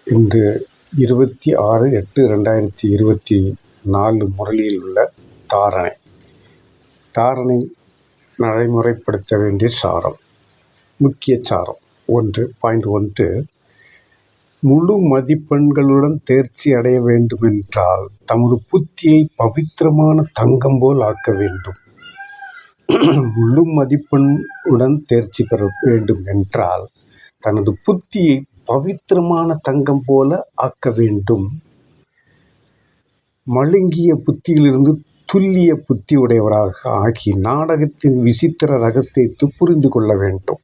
இன்று 26/8/2024 முரளியில் உள்ள தாரணை. தாரணை நடைமுறைப்படுத்த வேண்டிய சாரம், முக்கிய சாரம் 1.1. முழு மதிப்பெண்களுடன் தேர்ச்சி அடைய வேண்டுமென்றால் தமது புத்தியை பவித்திரமான தங்கம் போல் ஆக்க வேண்டும். முழு மதிப்பெண்ணுடன் தேர்ச்சி பெற வேண்டும் என்றால் தனது புத்தியை பவித்திரமான தங்கம் போல ஆக்க வேண்டும். மழுங்கிய புத்தியிலிருந்து துல்லிய புத்தி உடையவராக ஆகி நாடகத்தின் விசித்திர ரகசியத்தை புரிந்து கொள்ள வேண்டும்.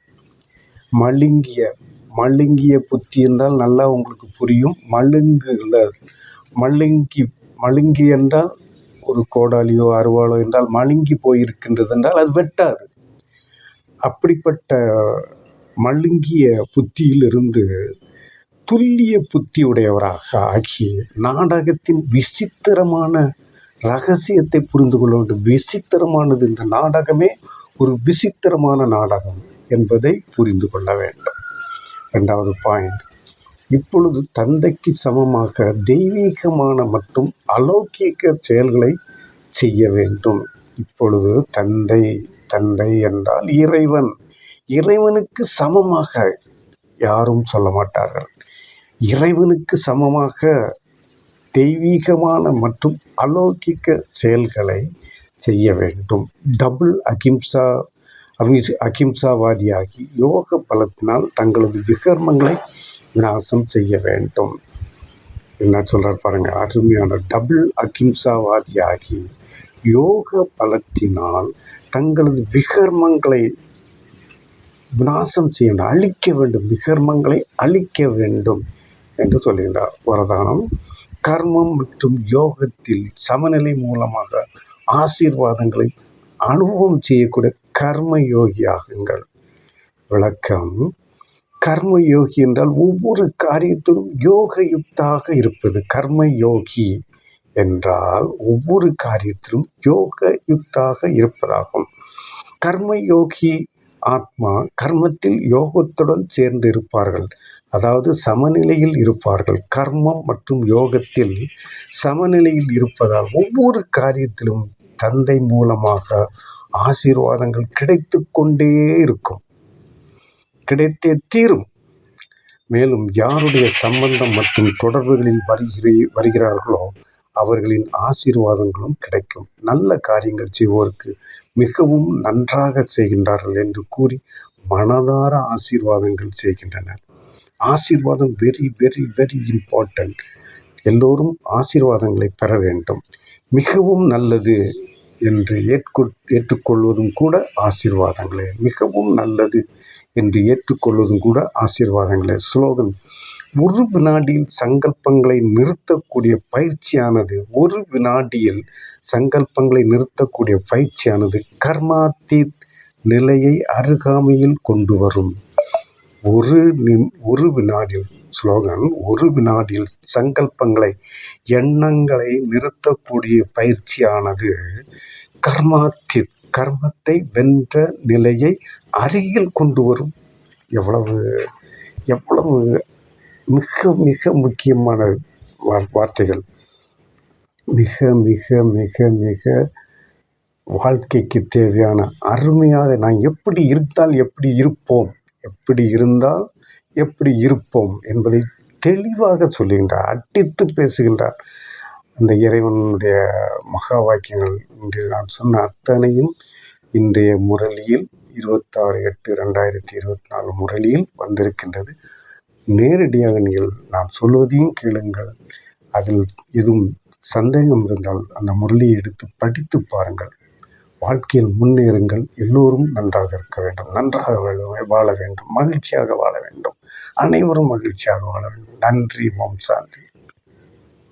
மழுங்கிய புத்தி என்றால் நல்லா உங்களுக்கு புரியும். மழுங்கி என்றால் ஒரு கோடாலியோ அருவாளோ என்றால் மழுங்கி போயிருக்கின்றது என்றால் அது வெட்டாது. அப்படிப்பட்ட மழுங்கிய புத்தியிலிருந்து துல்லிய புத்தி உடையவராக ஆகி நாடகத்தின் விசித்திரமான ரகசியத்தை புரிந்து கொள்ள வேண்டும். விசித்திரமானது, இந்த நாடகமே ஒரு விசித்திரமான நாடகம் என்பதை புரிந்து கொள்ள வேண்டும். 2வது பாயிண்ட், இப்பொழுது தந்தைக்கு சமமாக தெய்வீகமான மற்றும் அலௌகிக செயல்களை செய்ய வேண்டும். இப்பொழுது தந்தை என்றால் இறைவனுக்கு சமமாக யாரும் சொல்ல மாட்டார்கள். இறைவனுக்கு சமமாக தெய்வீகமான மற்றும் அலௌகிக செயல்களை செய்ய வேண்டும். டபுள் அகிம்சாவாதியாகி யோக பலத்தினால் தங்களது விகர்மங்களை விநாசம் செய்ய வேண்டும். என்ன சொல்றார் பாருங்க, அருமையான. டபுள் அகிம்சாவாதியாகி யோக பலத்தினால் தங்களது விகர்மங்களை விநாசம் செய்ய வேண்டும், அழிக்க வேண்டும், விகர்மங்களை அழிக்க வேண்டும் என்று சொல்கின்றார். வரதானம், கர்மம் மற்றும் யோகத்தில் சமநிலை மூலமாக ஆசீர்வாதங்களை அனுபவம் செய்யக்கூடிய கர்ம யோகி ஆகுங்கள். விளக்கம், கர்ம யோகி என்றால் ஒவ்வொரு காரியத்திலும் யோக யுக்தாக இருப்பது. கர்ம யோகி என்றால் ஒவ்வொரு காரியத்திலும் யோக யுக்தாக இருப்பதாகும். கர்ம யோகி ஆத்மா கர்மத்தில் யோகத்துடன் சேர்ந்து இருப்பார்கள், அதாவது சமநிலையில் இருப்பார்கள். கர்மம் மற்றும் யோகத்தில் சமநிலையில் இருப்பதால் ஒவ்வொரு காரியத்திலும் தந்தை மூலமாக ஆசீர்வாதங்கள் கிடைத்து கொண்டே இருக்கும், கிடைத்தே தீரும். மேலும் யாருடைய சம்பந்தம் மற்றும் தொடர்புகளில் வருகிறார்களோ அவர்களின் ஆசீர்வாதங்களும் கிடைக்கும். நல்ல காரியங்கள் செய்வோருக்கு மிகவும் நன்றாக செய்கின்றார்கள் என்று கூறி மனதார ஆசீர்வாதங்கள் செய்கின்றனர். ஆசீர்வாதம் வெரி வெரி வெரி இம்பார்ட்டன்ட். எல்லோரும் ஆசீர்வாதங்களை பெற வேண்டும். மிகவும் நல்லது என்று ஏற்றுக்கொள்வதும் கூட ஆசீர்வாதங்களே. மிகவும் நல்லது என்று ஏற்றுக்கொள்வதும் கூட ஆசீர்வாதங்களே. ஸ்லோகன், ஒரு வினாடியில் சங்கல்பங்களை நிறுத்தக்கூடிய பயிற்சியானது கர்மாத்தீத் நிலையை அருகாமையில் கொண்டு வரும். ஒரு வினாடியில் ஸ்லோகன், ஒரு வினாடியில் எண்ணங்களை நிறுத்தக்கூடிய பயிற்சியானது கர்மாத்தீத், கர்மத்தை வென்ற நிலையை அருகில் கொண்டு வரும். எவ்வளவு மிக மிக முக்கியமான வார்த்தைகள். மிக மிக மிக மிக வாழ்க்கைக்கு தேவையான அருமையாக, நான் எப்படி இருந்தால் எப்படி இருப்போம் என்பதை தெளிவாக சொல்லுகின்றார், அடித்து பேசுகின்றார். அந்த இறைவனுடைய மகா வாக்கியங்கள் இன்று நான் சொன்ன அத்தனையும் இன்றைய முரளியில் 26/8/2024 முரளியில் வந்திருக்கின்றது. நேரடியாக நீங்கள் நான் சொல்வதையும் கேளுங்கள். அதில் எதுவும் சந்தேகம் இருந்தால் அந்த முரளியை எடுத்து படித்து பாருங்கள். வாழ்க்கையில் முன்னேறுங்கள். எல்லோரும் நன்றாக இருக்க வேண்டும், நன்றாக வாழ வேண்டும், மகிழ்ச்சியாக வாழ வேண்டும், அனைவரும் மகிழ்ச்சியாக வாழ வேண்டும். நன்றி. ஓம் சாந்தி.